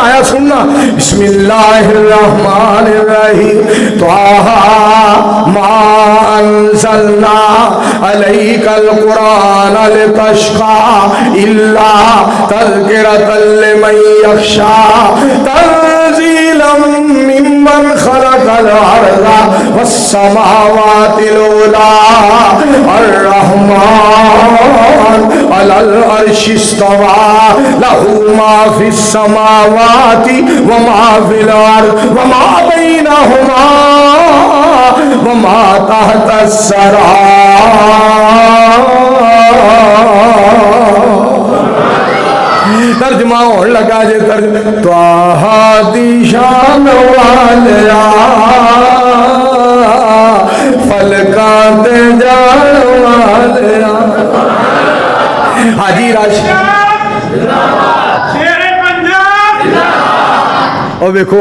आया सुनना, बिस्मिल्लाहिर्रहमानिर्रहीम, त्वाहा मा अंज़लना अलैकल कुरान लितश्क़ा इल्ला तज़किरतल लिमन यख़्शा तंज़ीलन मिम्मन खलक़ल अर्ज़ा वस्समावातिल उला अर्रहमान अलल अर्शि इस्तवा लहू मा फिस समावाति व मा फिल अर्ज़ व मा बैनहुमा व मा तहतस सरा। तर्जमा होने लगा जे त्वाहा दिशान वालिया फलकाते जान वालिया। हाजी राशि और देखो